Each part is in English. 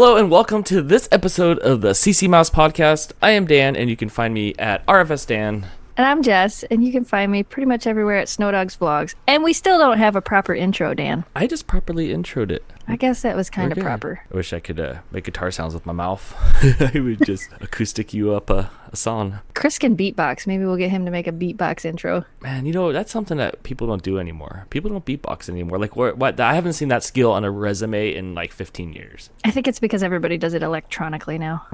Hello and welcome to this episode of the CC Mouse Podcast. I am Dan, and you can find me at RFS Dan. And I'm Jess, and you can find me pretty much everywhere at Snowdogs Vlogs. And we still don't have a proper intro, Dan. I just properly introed it. I guess that was kind of proper. I wish I could make guitar sounds with my mouth. I would just acoustic you up a song. Chris can beatbox. Maybe we'll get him to make a beatbox intro. Man, you know, that's something that people don't do anymore. People don't beatbox anymore. Like, what? I haven't seen that skill on a resume in like 15 years. I think it's because everybody does it electronically now.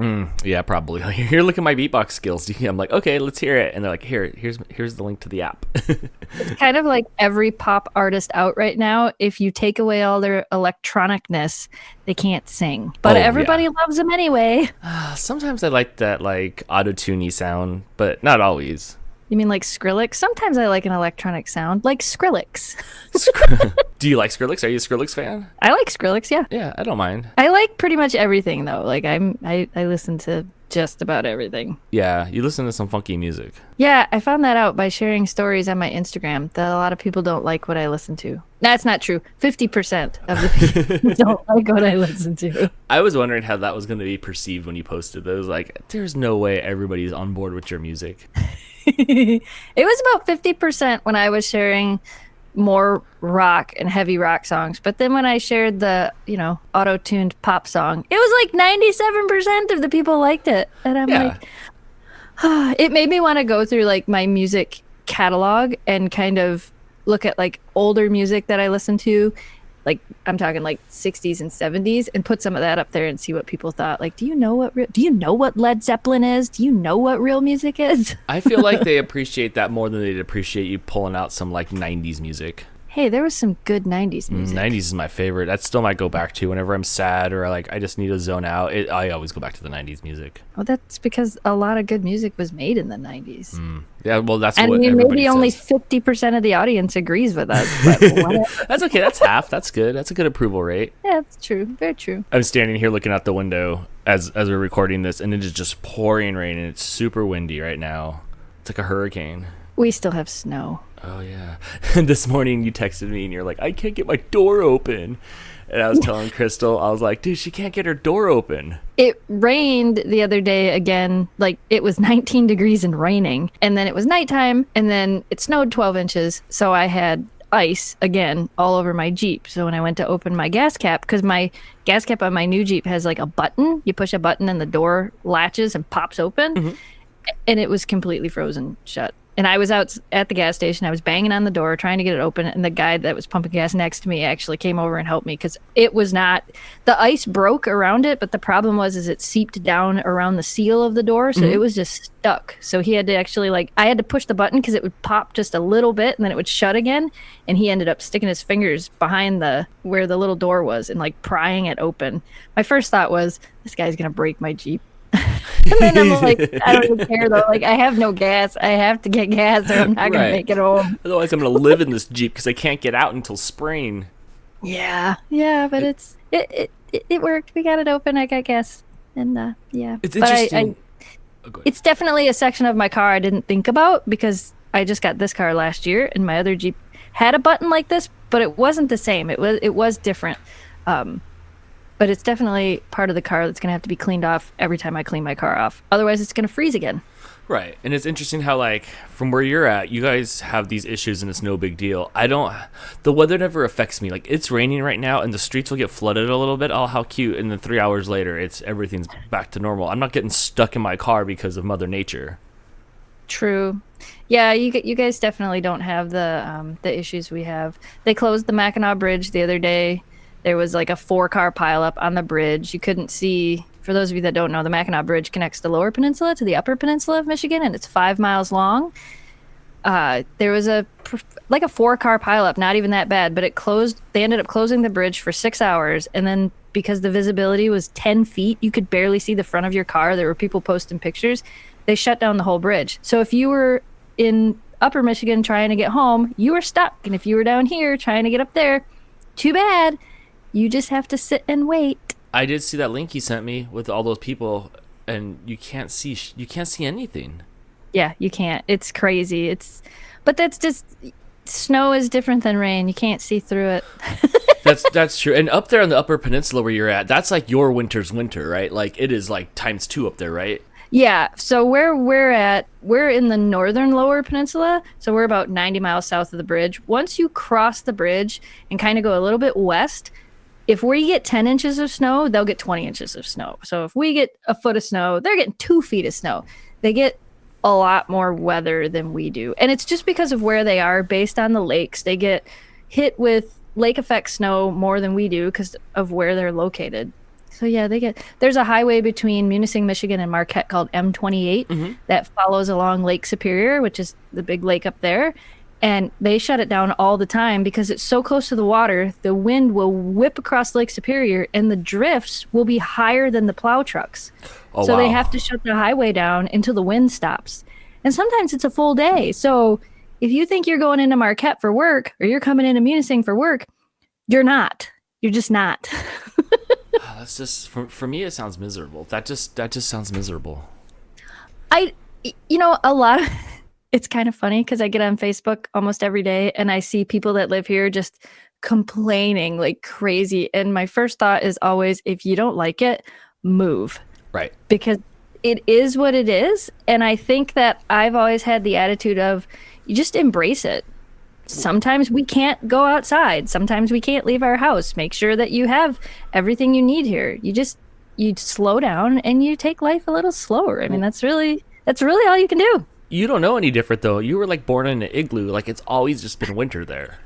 Yeah, probably. Like, here, look at my beatbox skills. I'm like, okay, let's hear it. And they're like, here's the link to the app. It's kind of like every pop artist out right now. If you take away all their electronicness, they can't sing. But everybody loves them anyway. Sometimes I like that like auto-tuney sound, but not always. You mean like Skrillex? Sometimes I like an electronic sound, like Skrillex. Do you like Skrillex? Are you a Skrillex fan? I like Skrillex, yeah. Yeah, I don't mind. I like pretty much everything though. Like I listen to just about everything. Yeah, you listen to some funky music. Yeah, I found that out by sharing stories on my Instagram that a lot of people don't like what I listen to. That's not true. 50% of the people don't like what I listen to. I was wondering how that was going to be perceived when you posted those. Like, there's no way everybody's on board with your music. It was about 50% when I was sharing more rock and heavy rock songs, but then when I shared the auto-tuned pop song, it was like 97% of the people liked it, and I'm like, it made me want to go through like my music catalog and kind of look at like older music that I listen to, like I'm talking like 60s and 70s, and put some of that up there and see what people thought. Like, do you know what Led Zeppelin is? Do you know what real music is? I feel like they appreciate that more than they'd appreciate you pulling out some like 90s music. Hey, there was some good 90s music. 90s is my favorite. That still might go back to whenever I'm sad or like I just need to zone out. I always go back to the 90s music. Well, that's because a lot of good music was made in the 90s. Yeah, well, that's what everybody maybe says. Only 50% of the audience agrees with us. But whatever. That's okay. That's half. That's good. That's a good approval rate. Yeah, that's true. Very true. I'm standing here looking out the window as we're recording this, and it is just pouring rain, and it's super windy right now. It's like a hurricane. We still have snow. Oh, yeah. And this morning you texted me and you're like, I can't get my door open. And I was telling Crystal, I was like, dude, she can't get her door open. It rained the other day again. Like, it was 19 degrees and raining. And then it was nighttime. And then it snowed 12 inches. So I had ice again all over my Jeep. So when I went to open my gas cap, because my gas cap on my new Jeep has like a button. You push a button and the door latches and pops open. Mm-hmm. And it was completely frozen shut. And I was out at the gas station. I was banging on the door, trying to get it open. And the guy that was pumping gas next to me actually came over and helped me, because it was not, the ice broke around it. But the problem was it seeped down around the seal of the door. So it was just stuck. So he had to actually I had to push the button because it would pop just a little bit and then it would shut again. And he ended up sticking his fingers behind where the little door was and like prying it open. My first thought was, this guy's going to break my Jeep. And then I'm like, I don't even care though. Like, I have no gas. I have to get gas or I'm not going to make it home. Otherwise, I'm going to live in this Jeep because I can't get out until spring. Yeah, but it worked. We got it open. I got gas. And yeah. It's interesting. It's definitely a section of my car I didn't think about, because I just got this car last year and my other Jeep had a button like this, but it wasn't the same. It was different. But it's definitely part of the car that's going to have to be cleaned off every time I clean my car off. Otherwise, it's going to freeze again. Right. And it's interesting how, like, from where you're at, you guys have these issues and it's no big deal. The weather never affects me. Like, it's raining right now and the streets will get flooded a little bit. Oh, how cute. And then 3 hours later, everything's back to normal. I'm not getting stuck in my car because of Mother Nature. True. Yeah, you guys definitely don't have the issues we have. They closed the Mackinac Bridge the other day. There was like a 4-car pileup on the bridge. You couldn't see. For those of you that don't know, the Mackinac Bridge connects the Lower Peninsula to the Upper Peninsula of Michigan, and it's 5 miles long. There was a 4-car pileup, not even that bad, but it closed. They ended up closing the bridge for 6 hours, and then because the visibility was 10 feet, you could barely see the front of your car. There were people posting pictures. They shut down the whole bridge. So if you were in Upper Michigan trying to get home, you were stuck. And if you were down here trying to get up there, too bad. You just have to sit and wait. I did see that link you sent me with all those people, and you can't see anything. Yeah, you can't. It's crazy. But that's just, snow is different than rain. You can't see through it. That's true. And up there on the Upper Peninsula where you're at, that's like your winter's winter, right? Like it is like ×2 up there, right? Yeah, so where we're at, we're in the northern Lower Peninsula, so we're about 90 miles south of the bridge. Once you cross the bridge and kind of go a little bit west, if we get 10 inches of snow, they'll get 20 inches of snow. So if we get a foot of snow, they're getting 2 feet of snow. They get a lot more weather than we do. And it's just because of where they are based on the lakes. They get hit with lake effect snow more than we do because of where they're located. So yeah, there's a highway between Munising, Michigan and Marquette called M28 that follows along Lake Superior, which is the big lake up there. And they shut it down all the time because it's so close to the water, the wind will whip across Lake Superior and the drifts will be higher than the plow trucks. Oh, so wow. they have to shut the highway down until the wind stops. And sometimes it's a full day. So if you think you're going into Marquette for work or you're coming into Munising for work, you're not. You're just not. That's just for me. It sounds miserable. That just sounds miserable. A lot of it's kind of funny because I get on Facebook almost every day and I see people that live here just complaining like crazy. And my first thought is always, if you don't like it, move. Right. Because it is what it is. And I think that I've always had the attitude of you just embrace it. Sometimes we can't go outside. Sometimes we can't leave our house. Make sure that you have everything you need here. You slow down and you take life a little slower. I mean, that's really all you can do. You don't know any different though. You were like born in an igloo. Like it's always just been winter there.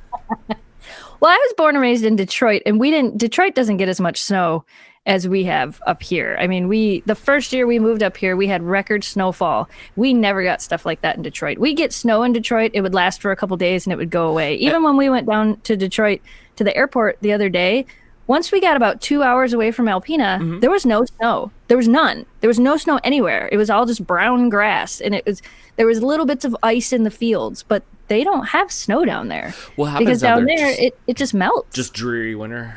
Well, I was born and raised in Detroit, and Detroit doesn't get as much snow as we have up here. I mean, the first year we moved up here, we had record snowfall. We never got stuff like that in Detroit. We get snow in Detroit, it would last for a couple days and it would go away. Even when we went down to Detroit to the airport the other day, once we got about 2 hours away from Alpena, there was no snow. There was none. There was no snow anywhere. It was all just brown grass, and there was little bits of ice in the fields, but they don't have snow down there. What happens because down there it just melts. Just dreary winter.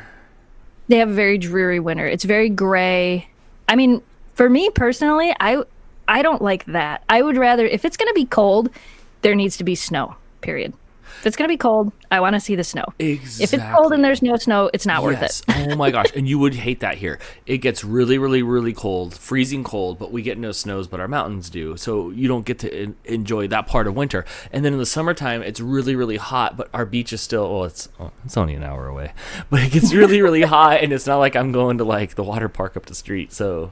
They have a very dreary winter. It's very gray. I mean, for me personally, I don't like that. I would rather, if it's going to be cold, there needs to be snow, period. If it's going to be cold, I want to see the snow. Exactly. If it's cold and there's no snow, it's not worth it. Oh my gosh. And you would hate that here. It gets really, really, really cold, freezing cold, but we get no snows, but our mountains do. So you don't get to enjoy that part of winter. And then in the summertime, it's really, really hot, but our beach is still, it's only an hour away. But it gets really, really hot, and it's not like I'm going to like the water park up the street. So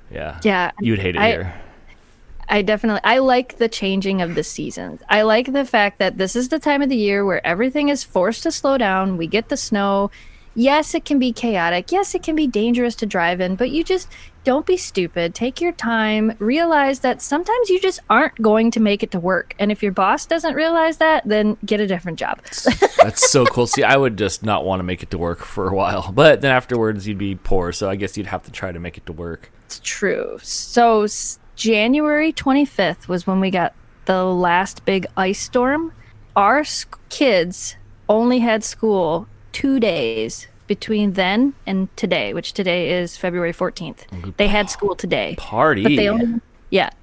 yeah, you'd hate it here. I like the changing of the seasons. I like the fact that this is the time of the year where everything is forced to slow down. We get the snow. Yes, it can be chaotic. Yes, it can be dangerous to drive in, but you just don't be stupid. Take your time. Realize that sometimes you just aren't going to make it to work. And if your boss doesn't realize that, then get a different job. That's so cool. See, I would just not want to make it to work for a while, but then afterwards you'd be poor. So I guess you'd have to try to make it to work. It's true. So January 25th was when we got the last big ice storm. Our kids only had school 2 days between then and today, which today is February 14th. They had school today. Party. But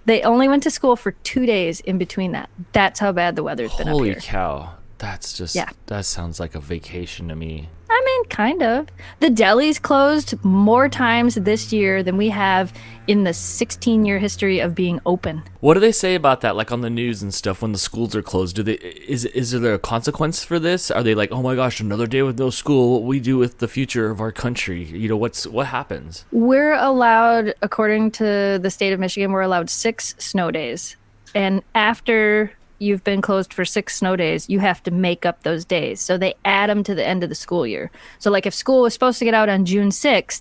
they only went to school for 2 days in between that. That's how bad the weather's been up here. Holy cow. That's just, that sounds like a vacation to me. I mean, kind of. The deli's closed more times this year than we have in the 16-year history of being open. What do they say about that, like on the news and stuff, when the schools are closed? Is there a consequence for this? Are they like, oh my gosh, another day with no school, what we do with the future of our country? You know, what happens? We're allowed, according to the state of Michigan, we're allowed 6 snow days. And after you've been closed for 6 snow days, you have to make up those days. So they add them to the end of the school year. So like if school was supposed to get out on June 6th,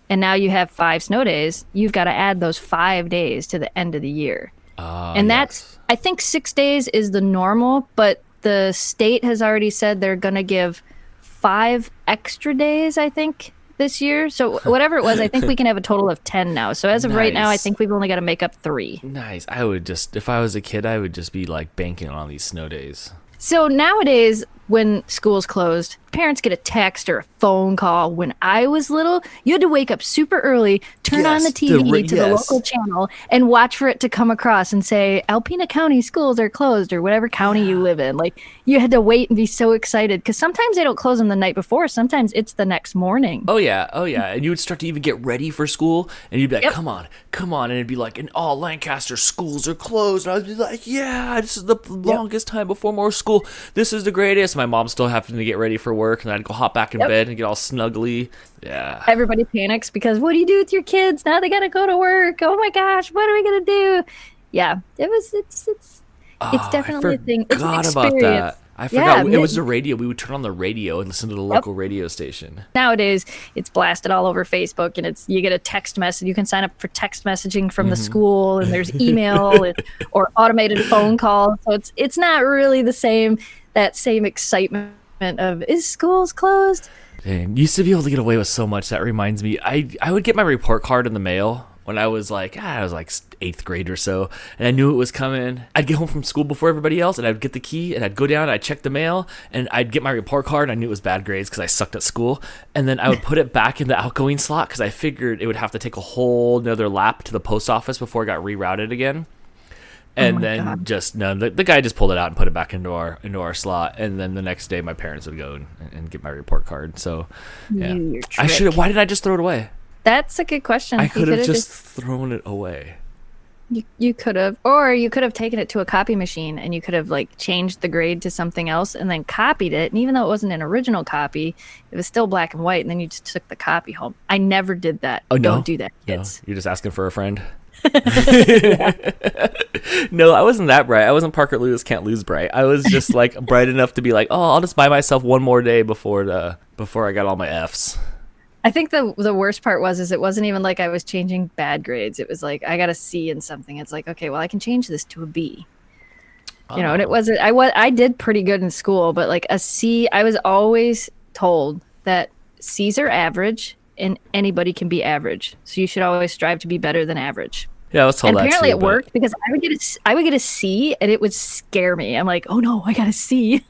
and now you have 5 snow days, you've got to add those 5 days to the end of the year. And that's, I think 6 days is the normal, but the state has already said they're going to give 5 extra days, I think, this year. So whatever it was, I think we can have a total of 10 now. So as of right now, I think we've only got to make up 3. Nice. I would just, if I was a kid, I would just be like banking on these snow days. So nowadays, when school's closed, parents get a text or a phone call. When I was little, you had to wake up super early, turn on the TV to the local channel, and watch for it to come across and say, Alpena County schools are closed, or whatever county you live in. Like, you had to wait and be so excited, because sometimes they don't close them the night before. Sometimes it's the next morning. Oh yeah. And you would start to even get ready for school, and you'd be like, come on. And it'd be like, in all Lancaster schools are closed. And I would be like, yeah, this is the longest time before more school. This is the greatest. My mom's still having to get ready for work, and I'd go hop back in bed and get all snuggly. Yeah. Everybody panics because what do you do with your kids? Now they got to go to work. Oh my gosh, what are we going to do? Yeah, it's definitely a thing. It's an experience. About that. I forgot. It was the radio. We would turn on the radio and listen to the local radio station. Nowadays, it's blasted all over Facebook, and you get a text message. You can sign up for text messaging from the school, and there's email or automated phone calls. So it's not really that same excitement of, is schools closed? Dang, used to be able to get away with so much. That reminds me, I would get my report card in the mail when I was like 8th grade or so, and I knew it was coming. I'd get home from school before everybody else, and I'd get the key, and I'd go down, and I'd check the mail, and I'd get my report card. I knew it was bad grades because I sucked at school, and then I would put it back in the outgoing slot because I figured it would have to take a whole another lap to the post office before it got rerouted again. And the guy just pulled it out and put it back into our slot, and then the next day my parents would go and get my report card. So yeah, I should. Why did I just throw it away? That's a good question. I could have just thrown it away. You could have, or you could have taken it to a copy machine, and you could have like changed the grade to something else and then copied it. And even though it wasn't an original copy, it was still black and white, and then you just took the copy home. I never did that. Oh, no? Don't do that, kids. No, you're just asking for a friend. No, I wasn't that bright. I wasn't Parker Lewis Can't Lose bright. I was just like bright enough to be like, oh, I'll just buy myself one more day before I got all my Fs. I think the worst part was it wasn't even like I was changing bad grades. It was like I got a C in something. It's like, okay, well, I can change this to a B. You know, and it wasn't. I did pretty good in school, but like a C, I was always told that C's are average, and anybody can be average. So you should always strive to be better than average. Yeah, I was told that. Apparently it worked, because I would get a C, and it would scare me. I'm like, oh no, I got a C.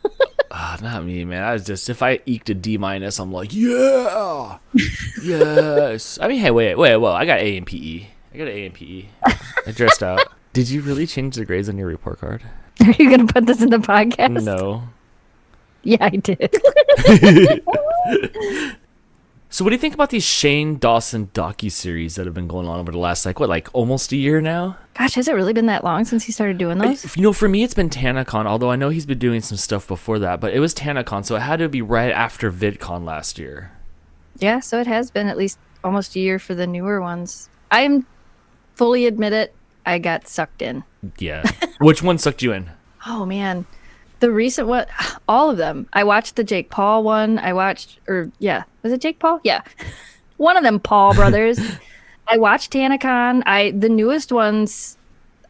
Not me, man. I was just, if I eked a D-, I'm like, yeah, yes. I mean, hey, wait, whoa. I got A in PE. I dressed out. Did you really change the grades on your report card? Are you gonna put this in the podcast? No. Yeah, I did. So what do you think about these Shane Dawson docu-series that have been going on over the last, almost a year now? Gosh, has it really been that long since he started doing those? For me, it's been TanaCon, although I know he's been doing some stuff before that, but it was TanaCon, so it had to be right after VidCon last year. Yeah, so it has been at least almost a year for the newer ones. I fully admit it, I got sucked in. Yeah. Which one sucked you in? Oh, man. The recent one, all of them. I watched the Jake Paul one. Was it Jake Paul? Yeah. One of them Paul brothers. I watched TanaCon. The newest ones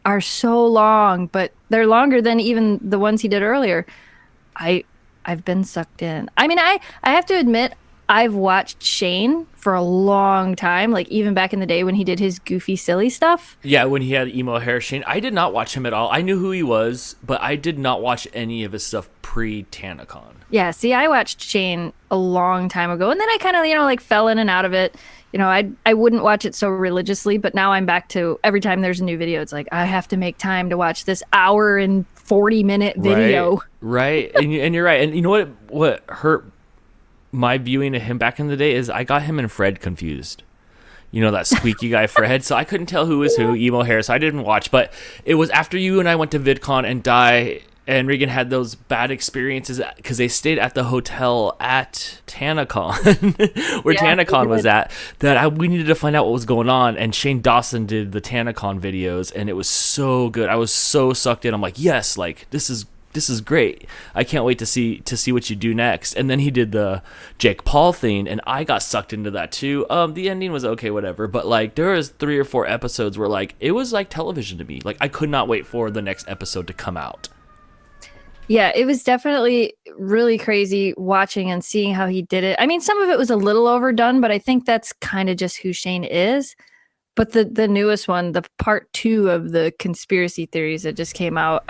are so long, but they're longer than even the ones he did earlier. I've been sucked in. I mean, I have to admit, I've watched Shane for a long time, like even back in the day when he did his goofy, silly stuff. Yeah, when he had emo hair, Shane. I did not watch him at all. I knew who he was, but I did not watch any of his stuff pre-TanaCon. Yeah, see, I watched Shane a long time ago, and then I kind of, fell in and out of it. You know, I wouldn't watch it so religiously, but now I'm back to every time there's a new video, it's like, I have to make time to watch this hour and 40-minute video. Right. And you're right. And you know what hurt my viewing of him back in the day is I got him and Fred confused. You know, that squeaky guy Fred. So I couldn't tell who was who, emo hair, so I didn't watch. But it was after you and I went to VidCon, and Di and Regan had those bad experiences because they stayed at the hotel at TanaCon, where TanaCon was at, that we needed to find out what was going on. And Shane Dawson did the TanaCon videos, and it was so good. I was so sucked in. I'm like, yes, this is great. I can't wait to see what you do next. And then he did the Jake Paul thing, and I got sucked into that too. The ending was okay, whatever. But there was 3 or 4 episodes where it was like television to me. I could not wait for the next episode to come out. Yeah, it was definitely really crazy watching and seeing how he did it. I mean, some of it was a little overdone, but I think that's kind of just who Shane is. But the newest one, the part 2 of the conspiracy theories that just came out,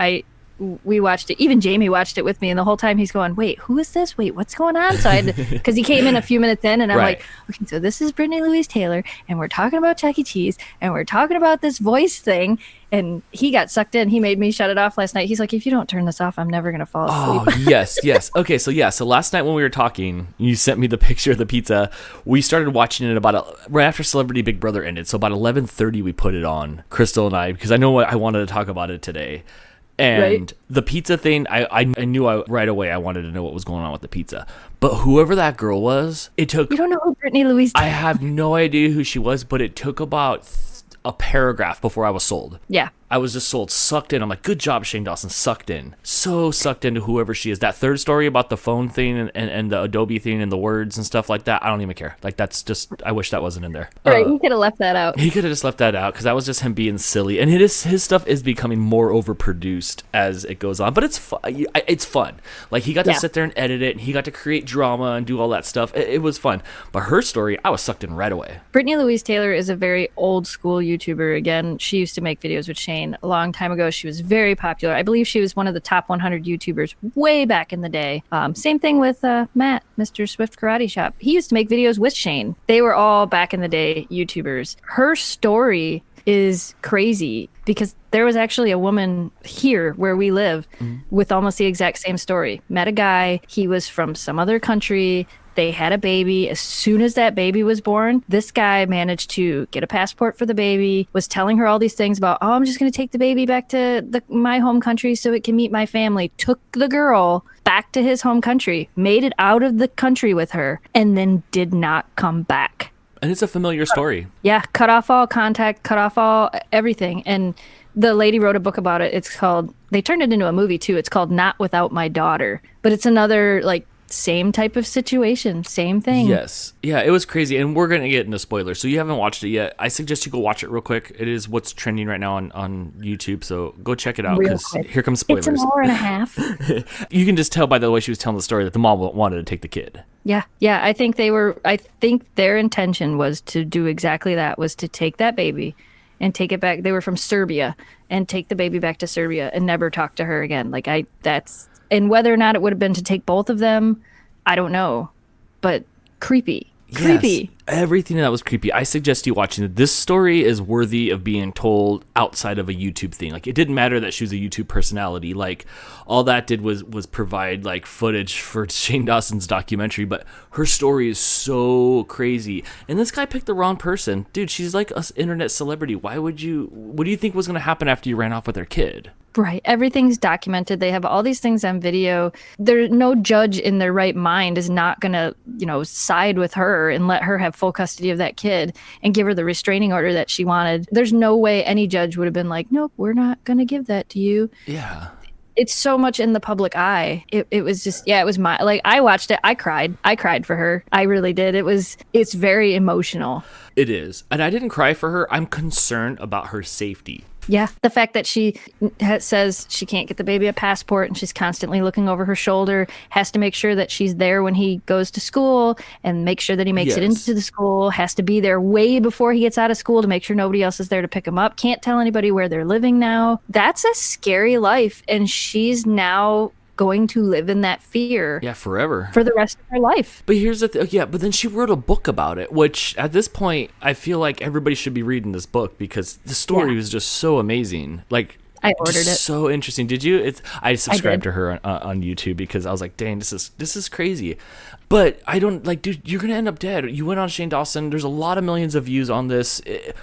we watched it. Even Jamie watched it with me, and the whole time he's going, "Wait, who is this? Wait, what's going on?" So I had because he came in a few minutes in, and I'm Right. like, "Okay, so this is Brittani Louise Taylor, and we're talking about Chuck E. Cheese, and we're talking about this voice thing." And he got sucked in. He made me shut it off last night. He's like, "If you don't turn this off, I'm never gonna fall asleep." Oh, yes. Okay, so last night when we were talking, you sent me the picture of the pizza. We started watching it right after Celebrity Big Brother ended. So about 11:30 we put it on, Crystal and I, because I know I wanted to talk about it today. And Right. the pizza thing, I knew right away I wanted to know what was going on with the pizza. But whoever that girl was, it took... You don't know who Brittani Louise I Taylor? have no idea who she was, but it took about a paragraph before I was sold. Yeah. I was just sold, sucked in. I'm like, good job, Shane Dawson, sucked in. So sucked into whoever she is. That third story about the phone thing and the Adobe thing and the words and stuff like that, I don't even care. Like, that's just, I wish that wasn't in there. Right. He could have left that out. He could have just left that out because that was just him being silly. And his stuff is becoming more overproduced as it goes on. But it's fun. It's fun. Like, he got to sit there and edit it, and he got to create drama and do all that stuff. It was fun. But her story, I was sucked in right away. Brittani Louise Taylor is a very old school YouTuber. Again, she used to make videos with Shane a long time ago. She was very popular. I believe she was one of the top 100 YouTubers way back in the day. Same thing with Matt, Mr. Swift Karate Shop. He used to make videos with Shane. They were all back in the day YouTubers. Her story is crazy because there was actually a woman here where we live with almost the exact same story. Met a guy. He was from some other country. They had a baby. As soon as that baby was born, this guy managed to get a passport for the baby, was telling her all these things about, oh, I'm just going to take the baby back to my home country so it can meet my family. Took the girl back to his home country, made it out of the country with her, and then did not come back. And it's a familiar story. Yeah, cut off all contact, cut off all everything. And the lady wrote a book about it. It's called, they turned it into a movie too. It's called Not Without My Daughter. But it's another, like, same type of situation, same thing. Yes. Yeah, it was crazy. And we're going to get into spoilers. So you haven't watched it yet. I suggest you go watch it real quick. It is what's trending right now on YouTube. So go check it out because here comes spoilers. It's an hour and a half. You can just tell by the way she was telling the story that the mom wanted to take the kid. Yeah. I think their intention was to do exactly that, was to take that baby and take it back. They were from Serbia, and take the baby back to Serbia and never talk to her again. And whether or not it would have been to take both of them, I don't know. But creepy. Creepy. Yes, everything that was creepy. I suggest you watching it. This story is worthy of being told outside of a YouTube thing. Like, it didn't matter that she was a YouTube personality. Like, all that did was provide like footage for Shane Dawson's documentary. But her story is so crazy. And this guy picked the wrong person. Dude, she's like an internet celebrity. What do you think was going to happen after you ran off with her kid? Right. Everything's documented. They have all these things on video. There's no judge in their right mind is not going to, side with her and let her have full custody of that kid and give her the restraining order that she wanted. There's no way any judge would have been like, nope, we're not going to give that to you. Yeah. It's so much in the public eye. It was just, it was I watched it. I cried for her. I really did. It's very emotional. It is. And I didn't cry for her. I'm concerned about her safety. Yeah. The fact that she says she can't get the baby a passport and she's constantly looking over her shoulder, has to make sure that she's there when he goes to school and make sure that he makes it into the school, has to be there way before he gets out of school to make sure nobody else is there to pick him up, can't tell anybody where they're living now. That's a scary life. And she's now going to live in that fear forever for the rest of her life. But here's the thing, but then she wrote a book about it, which at this point I feel like everybody should be reading this book because the story was just so amazing. Like, I ordered it. So interesting. Did you? I subscribed to her on YouTube because I was like, dang, this is crazy. But I don't dude, you're gonna end up dead. You went on Shane Dawson. There's a lot of millions of views on this.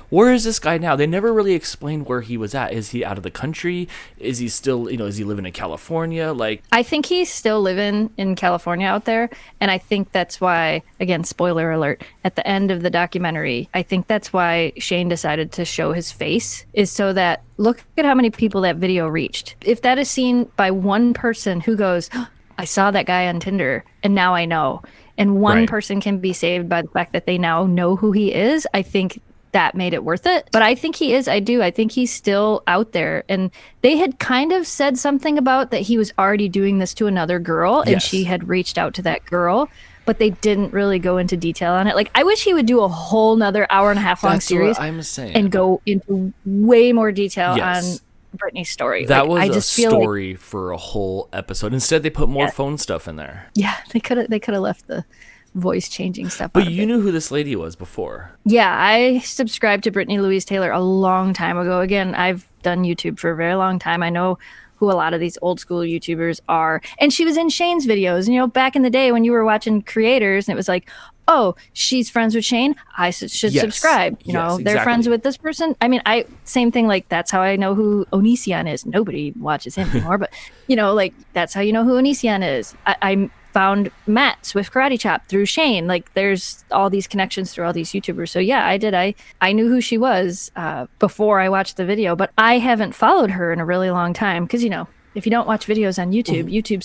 Where is this guy now? They never really explained where he was at. Is he out of the country? Is he still, is he living in California? I think he's still living in California out there. And I think that's why, again, spoiler alert, at the end of the documentary, I think that's why Shane decided to show his face, is so that look at how many people that video reached. If that is seen by one person who goes, I saw that guy on Tinder and now I know, and one person can be saved by the fact that they now know who he is, I think that made it worth it. But I think he is. I do. I think he's still out there. And they had kind of said something about that he was already doing this to another girl and she had reached out to that girl, but they didn't really go into detail on it. I wish he would do a whole nother hour and a half long series I'm saying. and go into way more detail on Brittany's story. That like, was I a just feel like, story for a whole episode. Instead, they put more phone stuff in there. yeah, they could have left the voice changing stuff But out of you it. knew who this lady was before. Yeah, I subscribed to Brittani Louise Taylor a long time ago. Again, I've done YouTube for a very long time. I know who a lot of these old school YouTubers are. And she was in Shane's videos. You know, back in the day when you were watching creators and it was like, oh, she's friends with Shane, I should Yes. subscribe. You know, Yes, they're friends exactly. with this person. I mean, same thing, like that's how I know who Onision is. Nobody watches him anymore, but you know, like that's how you know who Onision is. I found Matt Swift Karate Chop through Shane. Like there's all these connections through all these YouTubers. So yeah, I did. I knew who she was before I watched the video, but I haven't followed her in a really long time because, you know, if you don't watch videos on YouTube, YouTube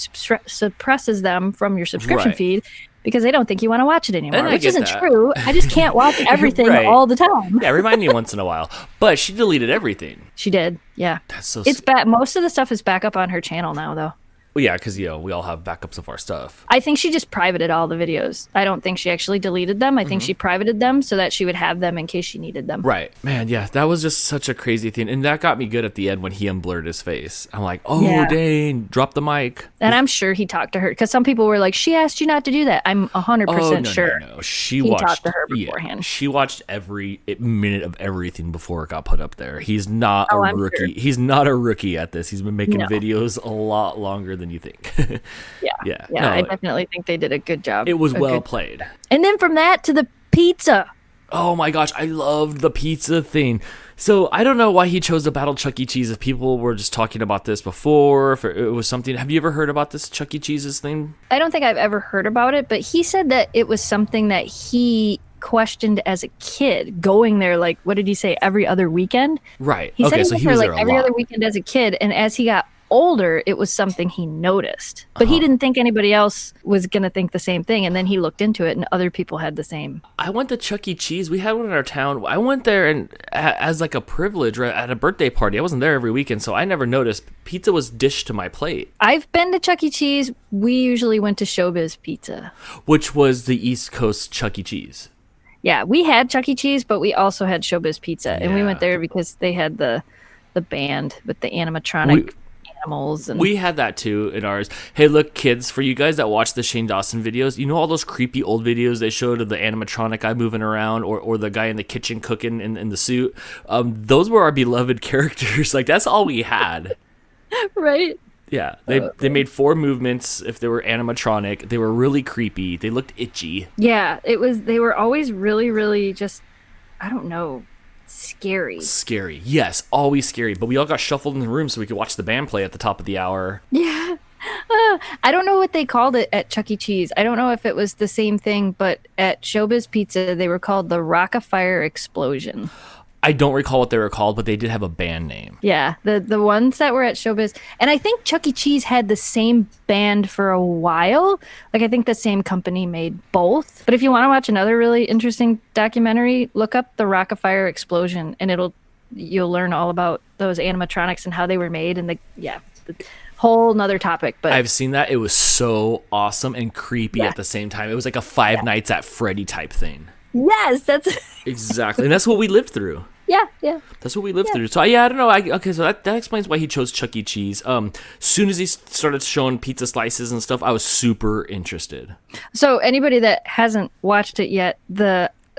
suppresses them from your subscription Right. feed because they don't think you want to watch it anymore, And I which get isn't that. true. I just can't watch everything Right. all the time. Yeah, remind me once in a while. But she deleted everything. She did. Yeah. That's so It's back. Most of the stuff is back up on her channel now, though. Well, yeah, because, you know, we all have backups of our stuff. I think she just privated all the videos. I don't think she actually deleted them. I think she privated them so that she would have them in case she needed them. Right. Man, yeah, that was just such a crazy thing. And that got me good at the end when he unblurred his face. I'm like, oh, Yeah. dang, drop the mic. And I'm sure he talked to her because some people were like, she asked you not to do that. I'm 100% sure. No. She he watched, talked to her yeah, beforehand. she watched every minute of everything before it got put up there. He's not Oh, a I'm rookie. sure. He's not a rookie at this. He's been making No. videos a lot longer than you think. Yeah. Yeah. Yeah. No, I definitely think they did a good job. it was A well good- played. And then from that to the pizza. Oh my gosh, I loved the pizza thing. So I don't know why he chose to battle Chuck E. Cheese if people were just talking about this before, if it was something. Have you ever heard about this Chuck E. Cheese's thing? I don't think I've ever heard about it, but he said that it was something that he questioned as a kid, going there, like, what did he say, every other weekend? Right. He Okay, said so he he went was there there like a every lot. other weekend as a kid, and as he got older, it was something he noticed. But he didn't think anybody else was going to think the same thing, and then he looked into it, and other people had the same. I went to Chuck E. Cheese. We had one in our town. I went there and as like a privilege right, at a birthday party. I wasn't there every weekend, so I never noticed. Pizza was dished to my plate, I've been to Chuck E. Cheese. We usually went to Showbiz Pizza. which was the East Coast Chuck E. Cheese. Yeah, we had Chuck E. Cheese, but we also had Showbiz Pizza, and we Yeah. went there because they had the band with the animatronic animals. And We had that too in ours. Hey, look, kids, for you guys that watch the Shane Dawson videos, you know all those creepy old videos they showed of the animatronic guy moving around or the guy in the kitchen cooking in the suit? Those were our beloved characters. Like, that's all we had. right? Yeah, they made 4 movements if they were animatronic. They were really creepy. They looked itchy. Yeah, it was. They were always really, really just, I don't know, scary. Scary. Yes, always scary. But we all got shuffled in the room so we could watch the band play at the top of the hour. Yeah. I don't know what they called it at Chuck E. Cheese. I don't know if it was the same thing, but at Showbiz Pizza, they were called the Rock-a-Fire Explosion. I don't recall what they were called, but they did have a band name. Yeah, the ones that were at Showbiz. And I think Chuck E. Cheese had the same band for a while. Like, I think the same company made both. But if you want to watch another really interesting documentary, look up the Rock-a-Fire Explosion, and you'll learn all about those animatronics and how they were made. And the whole nother topic. But I've seen that. It was so awesome and creepy Yeah. at the same time. It was like a Five Nights at Freddy type thing. yes, that's Exactly. And that's what we lived through. yeah. That's what we lived through. So yeah, I don't know. Okay, so that explains why he chose Chuck E. Cheese. Soon as he started showing pizza slices and stuff, I was super interested. So anybody that hasn't watched it yet,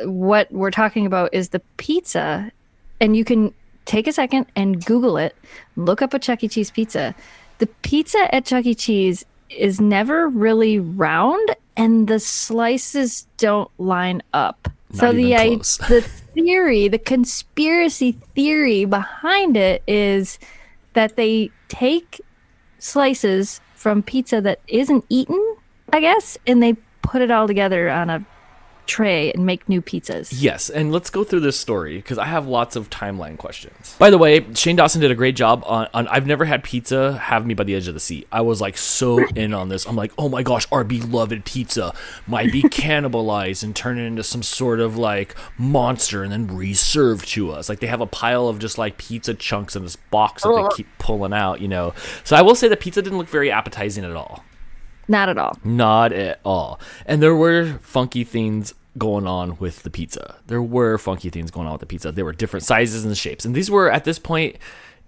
what we're talking about is the pizza, and you can take a second and Google it, look up a Chuck E. Cheese pizza. The pizza at Chuck E. Cheese is never really round, and the slices don't line up. Not even close. The conspiracy theory behind it is that they take slices from pizza that isn't eaten, I guess, and they put it all together on a tray and make new pizzas. Yes, and let's go through this story because I have lots of timeline questions. By the way, Shane Dawson did a great job on I've never had pizza have me by the edge of the seat. I was like so in on this. I'm like, oh my gosh, our beloved pizza might be cannibalized and turn it into some sort of like monster and then reserved to us. Like they have a pile of just like pizza chunks in this box that they keep pulling out, you know. So I will say the pizza didn't look very appetizing at all. Not at all. Not at all. And there were funky things going on with the pizza. There were funky things going on with the pizza. There were different sizes and shapes. And these were, at this point,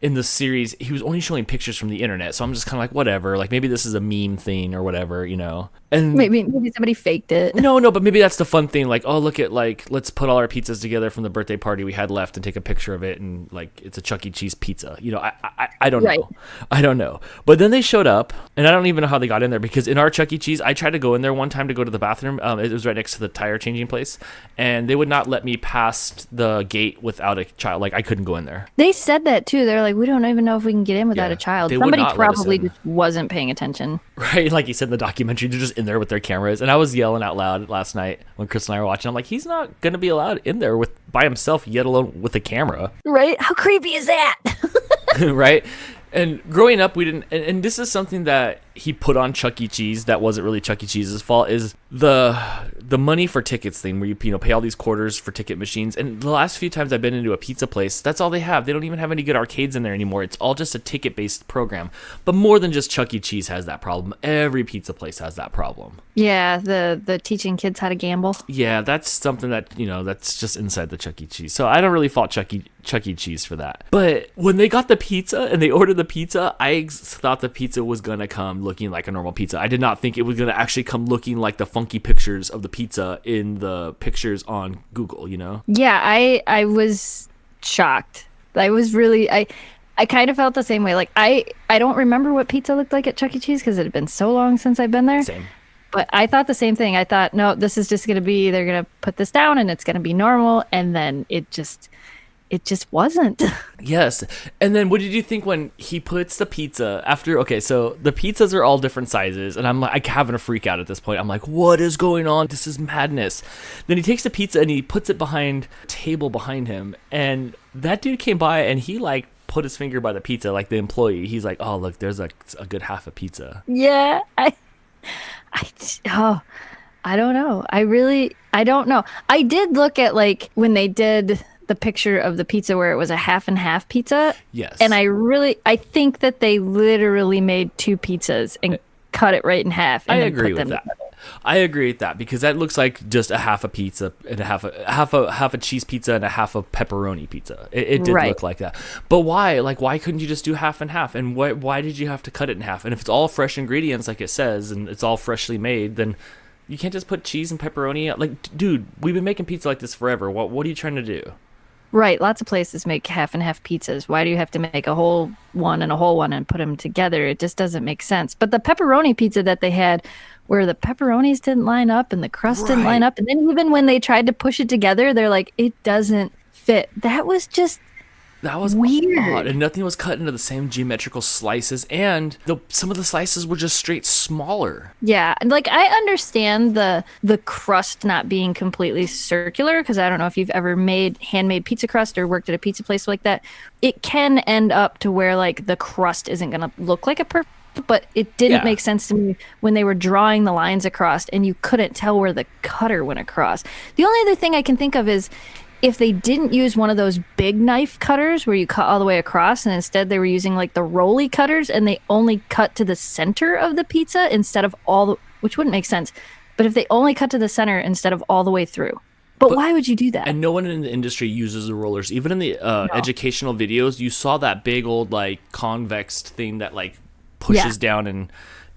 in the series, he was only showing pictures from the internet. So I'm just kind of like, whatever. Like, maybe this is a meme thing or whatever, And Maybe somebody faked it. no, but maybe that's the fun thing. Like, oh, look at, like, let's put all our pizzas together from the birthday party we had left and take a picture of it. And, like, it's a Chuck E. Cheese pizza. I don't know. I don't know. But then they showed up, and I don't even know how they got in there, because in our Chuck E. Cheese, I tried to go in there one time to go to the bathroom. It was right next to the tire changing place. And they would not let me past the gate without a child. Like, I couldn't go in there. They said that too. They're like, we don't even know if we can get in without a child. Somebody probably just wasn't paying attention. Right, like you said in the documentary, they're just in there with their cameras. And I was yelling out loud last night when Chris and I were watching. I'm like, he's not going to be allowed in there by himself, yet alone with a camera. Right? How creepy is that? Right? And growing up, we didn't, and this is something that he put on Chuck E. Cheese that wasn't really Chuck E. Cheese's fault, is the money for tickets thing, where you pay all these quarters for ticket machines. And the last few times I've been into a pizza place, that's all they have. They don't even have any good arcades in there anymore. It's all just a ticket-based program. But more than just Chuck E. Cheese has that problem. Every pizza place has that problem. Yeah, the teaching kids how to gamble. Yeah, that's something that, that's just inside the Chuck E. Cheese. So I don't really fault Chuck E. Cheese for that. But when they got the pizza and they ordered the pizza, I thought the pizza was going to come looking like a normal pizza. I did not think it was going to actually come looking like the funky pictures of the pizza in the pictures on Google, Yeah, I was shocked. I was really, I kind of felt the same way. Like, I don't remember what pizza looked like at Chuck E. Cheese because it had been so long since I've been there. Same. But I thought the same thing. I thought, no, this is just going to be, they're going to put this down and it's going to be normal. And then it just wasn't. Yes. And then what did you think when he puts the pizza after? Okay, so the pizzas are all different sizes, and I'm like having a freak out at this point. I'm like, what is going on? This is madness. Then he takes the pizza and he puts it behind a table behind him, and that dude came by and he like put his finger by the pizza, like the employee. He's like, oh, look, there's a good half a pizza. Yeah. I don't know. I don't know. I did look at, like, when they did the picture of the pizza where it was a half and half pizza. Yes. And I think that they literally made two pizzas and cut it right in half. And I agree with that. I agree with that, because that looks like just a half a pizza and a half a cheese pizza and a half a pepperoni pizza. It did look like that. But why? Like, why couldn't you just do half and half? And why did you have to cut it in half? And if it's all fresh ingredients, like it says, and it's all freshly made, then you can't just put cheese and pepperoni. Like, dude, we've been making pizza like this forever. What are you trying to do? Right. Lots of places make half and half pizzas. Why do you have to make a whole one and put them together? It just doesn't make sense. But the pepperoni pizza that they had, where the pepperonis didn't line up and the crust didn't line up, and then even when they tried to push it together, they're like, it doesn't fit. That was weird. Odd. And nothing was cut into the same geometrical slices, and some of the slices were just straight smaller. Yeah, and like, I understand the crust not being completely circular, because I don't know if you've ever made handmade pizza crust or worked at a pizza place like that. It can end up to where, like, the crust isn't going to look like a perfect, but it didn't make sense to me when they were drawing the lines across and you couldn't tell where the cutter went across. The only other thing I can think of is if they didn't use one of those big knife cutters where you cut all the way across, and instead they were using like the rolly cutters, and they only cut to the center of the pizza instead of which wouldn't make sense. But if they only cut to the center instead of all the way through. But why would you do that? And no one in the industry uses the rollers. Even in the educational videos, you saw that big old, like, convex thing that, like, pushes down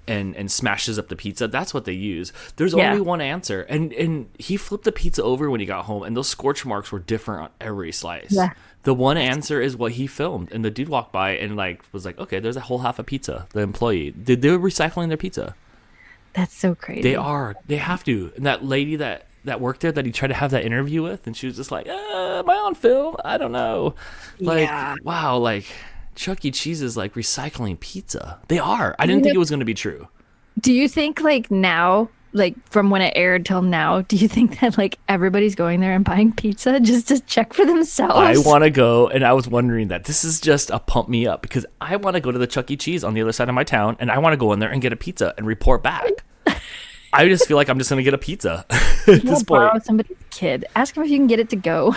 and smashes up the pizza. That's what they use. There's only one answer. And he flipped the pizza over when he got home, and those scorch marks were different on every slice. Yeah. The one answer is what he filmed. And the dude walked by and, like, was like, okay, there's a whole half a pizza. The employee. They were recycling their pizza. That's so crazy. They are. They have to. And that lady that worked there that he tried to have that interview with, and she was just like, am I on film? I don't know. Like, wow, like, Chuck E. Cheese is like recycling pizza. They are. I didn't think it was going to be true. Do you think, like, now, like, from when it aired till now, do you think that, like, everybody's going there and buying pizza just to check for themselves? I want to go, and I was wondering that. This is just a pump me up, because I want to go to the Chuck E. Cheese on the other side of my town, and I want to go in there and get a pizza and report back. I just feel like I'm just going to get a pizza at this point. Borrow somebody's kid. Ask him if you can get it to go.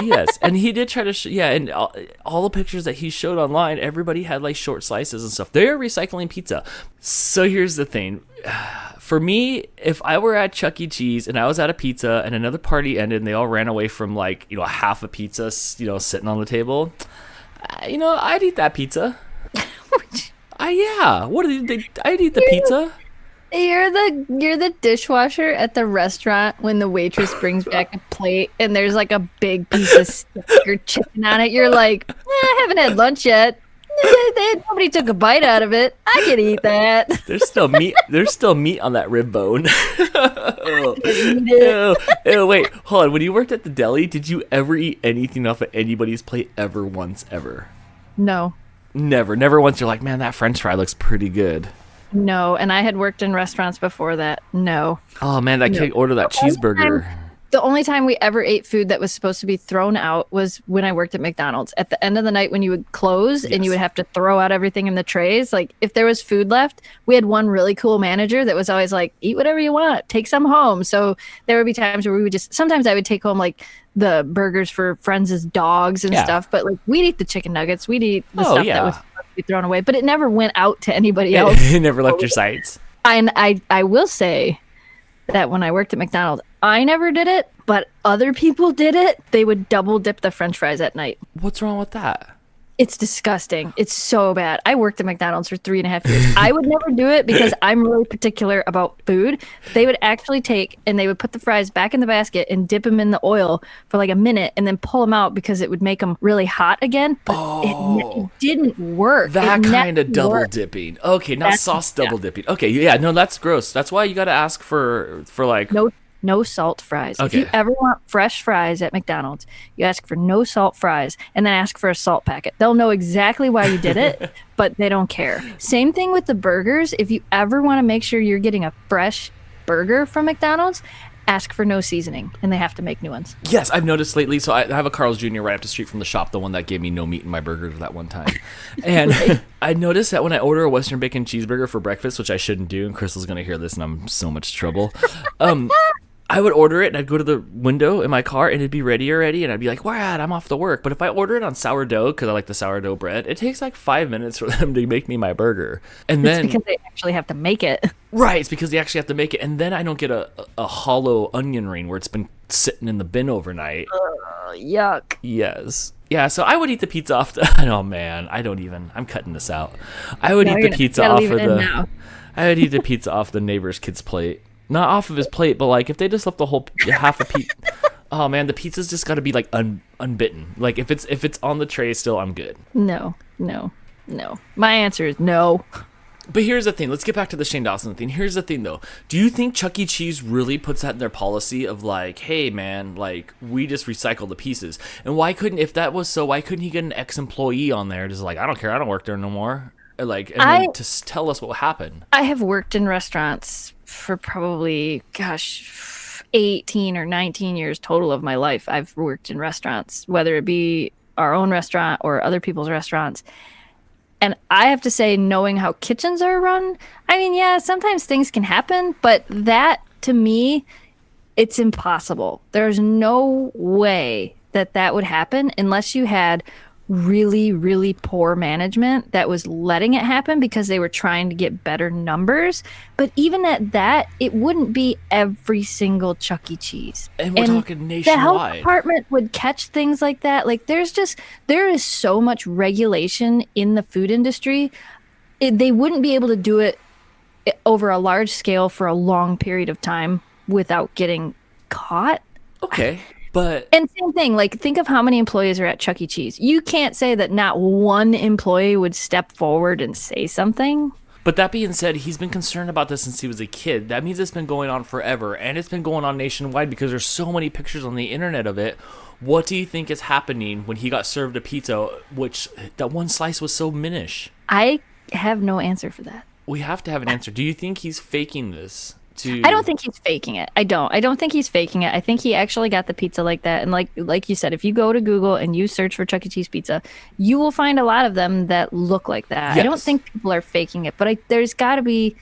Yes, and he did try to, and all the pictures that he showed online, everybody had, like, short slices and stuff. They're recycling pizza. So here's the thing. For me, if I were at Chuck E. Cheese and I was at a pizza and another party ended and they all ran away from, like, a half a pizza, sitting on the table, I'd eat that pizza. Yeah. What are they? I'd eat the pizza. You're the dishwasher at the restaurant when the waitress brings back a plate and there's like a big piece of steak or chicken on it. You're like, I haven't had lunch yet. Nobody took a bite out of it. I can eat that. There's still meat. There's still meat on that rib bone. Ew, wait, hold on. When you worked at the deli, did you ever eat anything off of anybody's plate once ever? No. Never once. You're like, man, that French fry looks pretty good. No, and I had worked in restaurants before that. No. Oh man, I can't order that cheeseburger. The only time we ever ate food that was supposed to be thrown out was when I worked at McDonald's. At the end of the night when you would close and you would have to throw out everything in the trays, like if there was food left, we had one really cool manager that was always like, eat whatever you want, take some home. So there would be times where we would sometimes I would take home like the burgers for friends' dogs and stuff, but like we'd eat the chicken nuggets, we'd eat the stuff that was supposed to be thrown away, but it never went out to anybody else. It never left your sites. And I will say that when I worked at McDonald's, I never did it, but other people did it. They would double dip the French fries at night. What's wrong with that? It's disgusting. It's so bad. I worked at McDonald's for 3.5 years. I would never do it because I'm really particular about food. They would actually take and they would put the fries back in the basket and dip them in the oil for like a minute and then pull them out because it would make them really hot again. But it didn't work. That kind of double dipping. Okay, not sauce double dipping. Okay, yeah, no, that's gross. That's why you got to ask for like no salt fries. Okay. If you ever want fresh fries at McDonald's, you ask for no salt fries and then ask for a salt packet. They'll know exactly why you did it, but they don't care. Same thing with the burgers. If you ever want to make sure you're getting a fresh burger from McDonald's, ask for no seasoning, and they have to make new ones. Yes, I've noticed lately. So I have a Carl's Jr. right up the street from the shop, the one that gave me no meat in my burger that one time. And I noticed that when I order a Western bacon cheeseburger for breakfast, which I shouldn't do, and Crystal's going to hear this, and I'm in so much trouble. I would order it and I'd go to the window in my car and it'd be ready already and I'd be like, where at? I'm off to work. But if I order it on sourdough, because I like the sourdough bread, it takes like 5 minutes for them to make me my burger. And then because they actually have to make it. Right, it's because they actually have to make it. And then I don't get a hollow onion ring where it's been sitting in the bin overnight. Yuck. Yes. Yeah, so I would eat the pizza off the oh man, I'm cutting this out. I would eat the pizza off of the I would eat the pizza off the neighbor's kid's plate. Not off of his plate, but like if they just left the whole half a pizza, oh man, the pizza's just got to be like unbitten. Like if it's on the tray still, I'm good. No. My answer is no. But here's the thing. Let's get back to the Shane Dawson thing. Here's the thing though. Do you think Chuck E. Cheese really puts that in their policy of like, hey man, like we just recycle the pieces? And if that was so, why couldn't he get an ex-employee on there just like, I don't care, I don't work there no more. Like, and then to tell us what happened. I have worked in restaurants for probably, 18 or 19 years total of my life. I've worked in restaurants, whether it be our own restaurant or other people's restaurants. And I have to say, knowing how kitchens are run, I mean, yeah, sometimes things can happen, but that, to me, it's impossible. There's no way that would happen unless you had really, really poor management that was letting it happen because they were trying to get better numbers. But even at that, it wouldn't be every single Chuck E. Cheese. And we're talking nationwide. The health department would catch things like that. Like there is so much regulation in the food industry. They wouldn't be able to do it over a large scale for a long period of time without getting caught. Okay. And same thing, like think of how many employees are at Chuck E. Cheese. You can't say that not one employee would step forward and say something. But that being said, he's been concerned about this since he was a kid. That means it's been going on forever, and it's been going on nationwide because there's so many pictures on the internet of it. What do you think is happening when he got served a pizza, which that one slice was so minish? I have no answer for that. We have to have an answer. Do you think he's faking this? I don't think he's faking it. I don't think he's faking it. I think he actually got the pizza like that. And like you said, if you go to Google and you search for Chuck E. Cheese pizza, you will find a lot of them that look like that. Yes. I don't think people are faking it, but there's got to be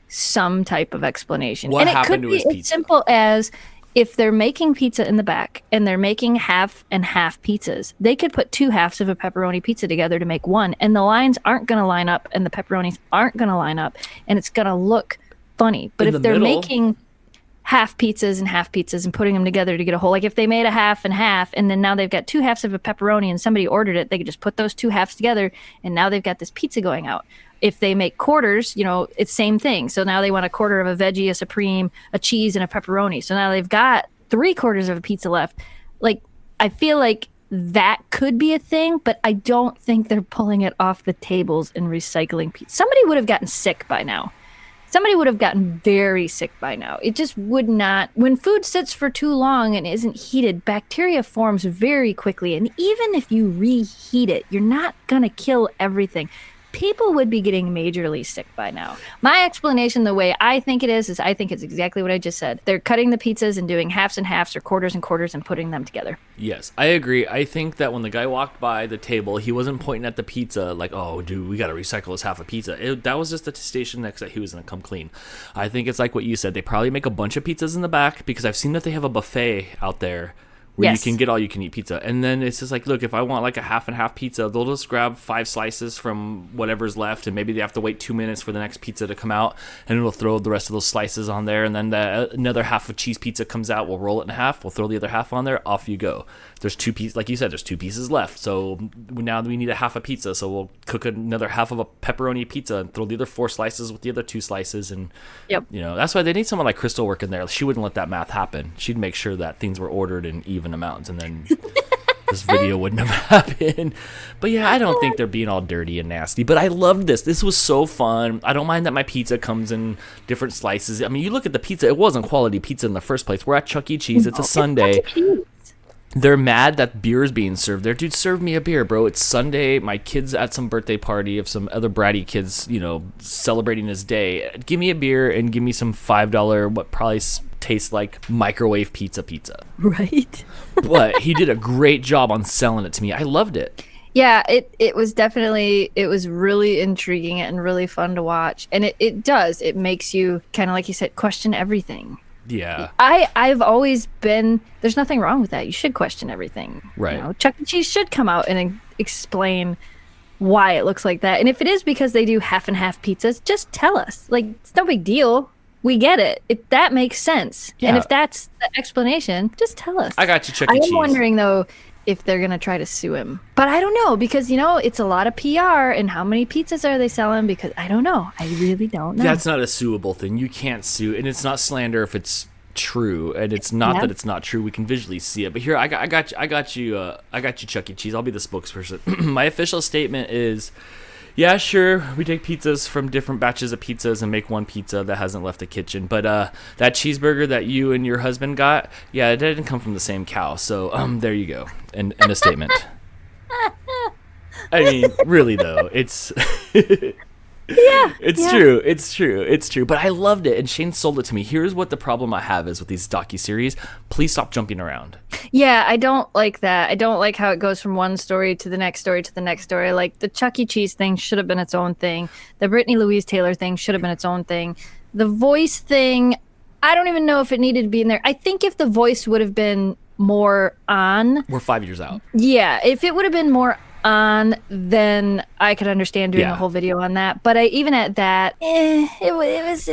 some type of explanation. What and happened to his pizza? As simple as if they're making pizza in the back and they're making half and half pizzas, they could put two halves of a pepperoni pizza together to make one, and the lines aren't going to line up and the pepperonis aren't going to line up, and it's going to look funny. But if they're making half pizzas and putting them together to get a whole. Like if they made a half and half, and then now they've got 2 halves of a pepperoni and somebody ordered it, they could just put those 2 halves together, and now they've got this pizza going out. If they make quarters, it's same thing. So now they want a quarter of a veggie, a supreme, a cheese, and a pepperoni. So now they've got 3/4 of a pizza left. Like, I feel like that could be a thing, but I don't think they're pulling it off the tables and recycling pizza. Somebody would have gotten sick by now. Somebody would have gotten very sick by now. It just would not. When food sits for too long and isn't heated, bacteria forms very quickly. And even if you reheat it, you're not going to kill everything. People would be getting majorly sick by now. My explanation, the way I think it is I think it's exactly what I just said. They're cutting the pizzas and doing halves and halves or quarters and quarters and putting them together. Yes, I agree. I think that when the guy walked by the table, he wasn't pointing at the pizza like, oh, dude, we got to recycle this half a pizza. That was just the station next that he was going to come clean. I think it's like what you said. They probably make a bunch of pizzas in the back, because I've seen that they have a buffet out there where you can get all you can eat pizza. And then it's just like, look, if I want like a half and half pizza, they'll just grab 5 slices from whatever's left, and maybe they have to wait 2 minutes for the next pizza to come out, and it'll throw the rest of those slices on there. And then another half of cheese pizza comes out, we'll roll it in half, we'll throw the other half on there, off you go. There's 2 pieces, like you said, there's 2 pieces left. So now we need a half a pizza, so we'll cook another half of a pepperoni pizza and throw the other 4 slices with the other 2 slices. And that's why they need someone like Crystal working there. She wouldn't let that math happen. She'd make sure that things were ordered in even amounts, and then this video wouldn't have happened. But yeah, I don't think they're being all dirty and nasty, but I loved this. This was so fun. I don't mind that my pizza comes in different slices. I mean, you look at the pizza, it wasn't quality pizza in the first place. We're at Chuck E. Cheese. It's a Sunday. They're mad that beer is being served there. Dude, serve me a beer, bro. It's Sunday. My kid's at some birthday party of some other bratty kids, celebrating his day. Give me a beer and give me some $5, what probably tastes like microwave pizza. Right. But he did a great job on selling it to me. I loved it. Yeah, it was definitely, it was really intriguing and really fun to watch. And it does. It makes you kind of, like you said, question everything. Yeah. I've always been, there's nothing wrong with that. You should question everything. Right. Chuck E. Cheese should come out and explain why it looks like that. And if it is because they do half and half pizzas, just tell us. Like, it's no big deal. We get it. If that makes sense. Yeah. And if that's the explanation, just tell us. I got you, Chuck E. Cheese. I'm wondering, though, if they're going to try to sue him. But I don't know, because, it's a lot of PR, and how many pizzas are they selling? Because I don't know. I really don't know. That's not a suable thing. You can't sue, and it's not slander if it's true, and it's not that it's not true. We can visually see it. But here, I got you, Chuck E. Cheese. I'll be the spokesperson. My official statement is, yeah, sure, we take pizzas from different batches of pizzas and make one pizza that hasn't left the kitchen. But that cheeseburger that you and your husband got, yeah, it didn't come from the same cow. So there you go. And a statement. I mean, really though, it's true. It's true. But I loved it, and Shane sold it to me. Here's what the problem I have is with these docu-series. Please stop jumping around. Yeah, I don't like that. I don't like how it goes from one story to the next story to the next story. Like, the Chuck E. Cheese thing should have been its own thing. The Brittani Louise Taylor thing should have been its own thing. The voice thing, I don't even know if it needed to be in there. I think if the voice would have been more on... We're 5 years out. Yeah, if it would have been more on, then I could understand doing a whole video on that. But even at that, it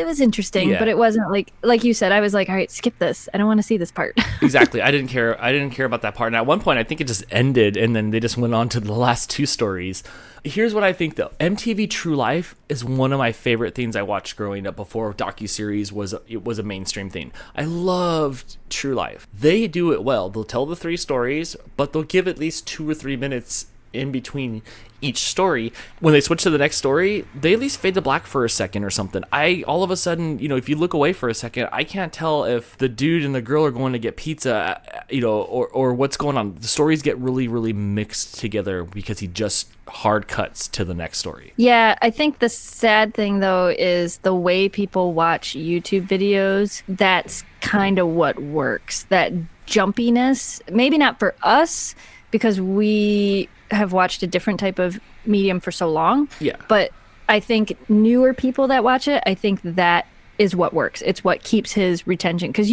was interesting. But it wasn't like you said. I was like, all right, skip this. I don't want to see this part. Exactly. I didn't care about that part. And at one point, I think it just ended, and then they just went on to the last 2 stories. Here's what I think, though. MTV True Life is one of my favorite things I watched growing up before docu-series was a mainstream thing. I loved True Life. They do it well. They'll tell the 3 stories, but they'll give at least 2 or 3 minutes in between each story. When they switch to the next story, they at least fade to black for a second or something. All of a sudden, if you look away for a second, I can't tell if the dude and the girl are going to get pizza, or what's going on. The stories get really, really mixed together because he just hard cuts to the next story. Yeah, I think the sad thing, though, is the way people watch YouTube videos. That's kind of what works. That jumpiness, maybe not for us, because we have watched a different type of medium for so long. Yeah. But I think newer people that watch it, I think that is what works. It's what keeps his retention, because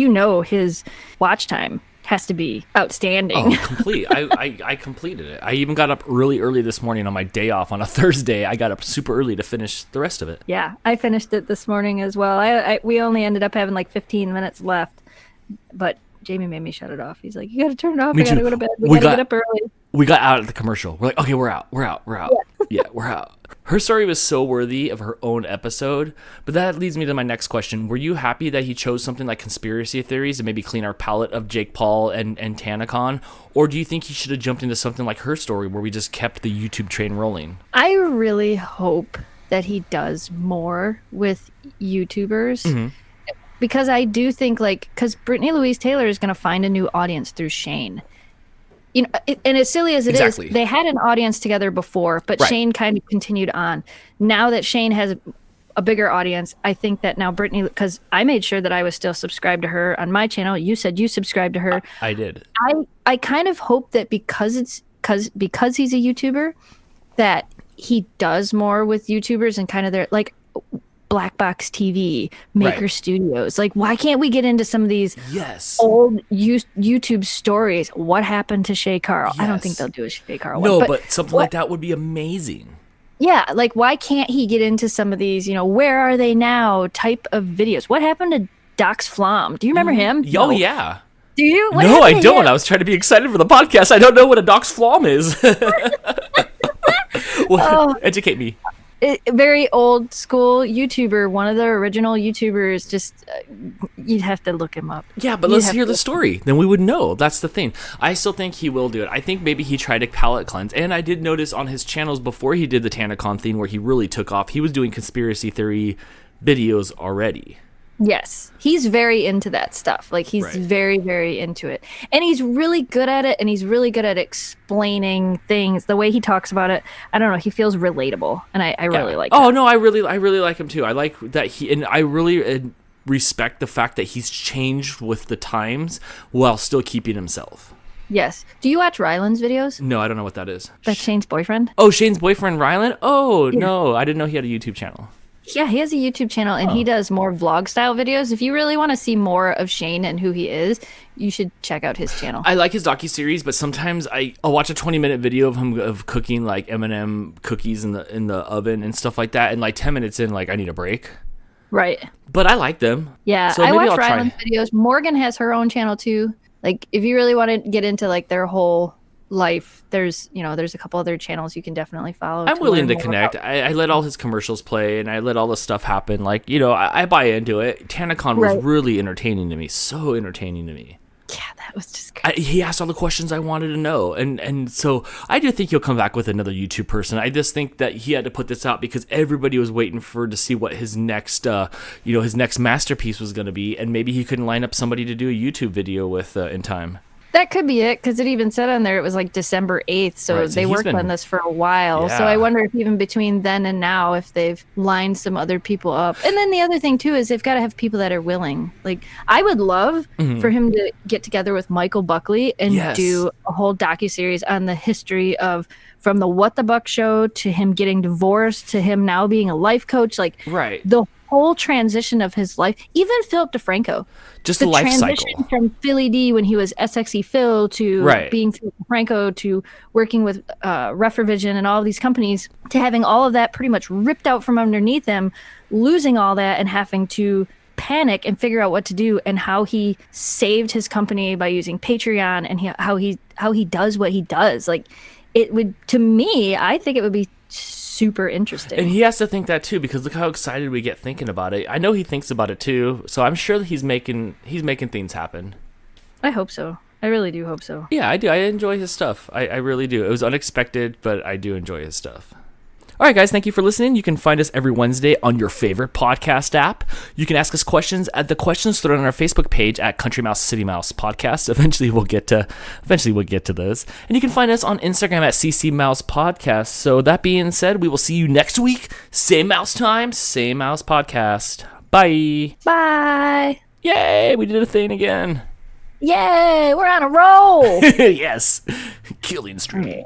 his watch time has to be outstanding. Oh, complete. I completed it. I even got up really early this morning on my day off on a Thursday. I got up super early to finish the rest of it. Yeah, I finished it this morning as well. We only ended up having like 15 minutes left, but Jamie made me shut it off. He's like, you got to turn it off. Me I got to too. go to bed. We got to get up early. We got out at the commercial. We're like, okay, we're out. Yeah, we're out. Her story was so worthy of her own episode, but that leads me to my next question. Were you happy that he chose something like conspiracy theories to maybe clean our palate of Jake Paul and TanaCon? Or do you think he should have jumped into something like her story where we just kept the YouTube train rolling? I really hope that he does more with YouTubers. Mm-hmm. Because I do think, because Brittani Louise Taylor is going to find a new audience through Shane. You know, and as silly as it is, they had an audience together before, but Shane kind of continued on. Now that Shane has a bigger audience, I think that now Brittani, because I made sure that I was still subscribed to her on my channel. You said you subscribed to her. I did. I kind of hope that because he's a YouTuber, that he does more with YouTubers and kind of their Black Box TV, Maker Studios. Like, why can't we get into some of these old YouTube stories? What happened to Shay Carl? I don't think they'll do a Shay Carl one. No, but something like that would be amazing. Yeah, like, why can't he get into some of these, where are they now type of videos? What happened to Dox Flom? Do you remember him? Oh, yeah. Do you? No, I don't. I was trying to be excited for the podcast. I don't know what a Dox Flom is. Educate me. Very old school YouTuber, one of the original YouTubers. Just you'd have to look him up. Yeah, but let's hear the story. Then we would know. That's the thing. I still think he will do it. I think maybe he tried to palate cleanse. And I did notice on his channels before he did the TanaCon thing where he really took off, he was doing conspiracy theory videos already. Yes, he's very into that stuff. Like, he's very, very into it. And he's really good at it, and he's really good at explaining things. The way he talks about it, I don't know, he feels relatable, and I really like that. Oh, no, I really like him too. I like that and I really respect the fact that he's changed with the times while still keeping himself. Yes. Do you watch Ryland's videos? No, I don't know what that is. That's Shane's boyfriend. Oh, Shane's boyfriend, Ryland? Oh, no, I didn't know he had a YouTube channel. Yeah, he has a YouTube channel, and he does more vlog-style videos. If you really want to see more of Shane and who he is, you should check out his channel. I like his docu-series, but sometimes I'll watch a 20-minute video of him of cooking, M&M cookies in the oven and stuff like that, and 10 minutes in, I need a break. Right. But I like them. Yeah, so I watch Ryland's videos. Morgan has her own channel, too. If you really want to get into, their whole life, there's a couple other channels you can definitely follow. I'm willing to connect. I let all his commercials play, and I let all the stuff happen. I buy into it. TanaCon was really entertaining to me. So entertaining to me. Yeah, that was just great. He asked all the questions I wanted to know, and so I do think he'll come back with another YouTube person. I just think that he had to put this out because everybody was waiting to see what his next his next masterpiece was going to be, and maybe he couldn't line up somebody to do a YouTube video with in time. That could be it, because it even said on there it was December 8th, so they worked on this for a while. Yeah. So I wonder if even between then and now, if they've lined some other people up. And then the other thing, too, is they've got to have people that are willing. I would love for him to get together with Michael Buckley and do a whole docuseries on the history of, from the What the Buck show to him getting divorced to him now being a life coach. The whole transition of his life, even Philip DeFranco. Just the life transition cycle. From Philly D when he was SXE Phil to being Philip DeFranco to working with Retrovision and all of these companies to having all of that pretty much ripped out from underneath him, losing all that and having to panic and figure out what to do, and how he saved his company by using Patreon, and how he does what he does. It would, to me, I think it would be super interesting. And he has to think that too, because look how excited we get thinking about it. I know he thinks about it too, so I'm sure that he's making things happen. I hope so. I really do hope so. Yeah, I do. I enjoy his stuff. I really do. It was unexpected, but I do enjoy his stuff. All right, guys, thank you for listening. You can find us every Wednesday on your favorite podcast app. You can ask us questions at the questions thread on our Facebook page at Country Mouse City Mouse Podcast. Eventually, we'll get to those. And you can find us on Instagram at CC Mouse Podcast. So that being said, we will see you next week. Same mouse time, same mouse podcast. Bye. Bye. Yay, we did a thing again. Yay, we're on a roll. Yes. Killing streak.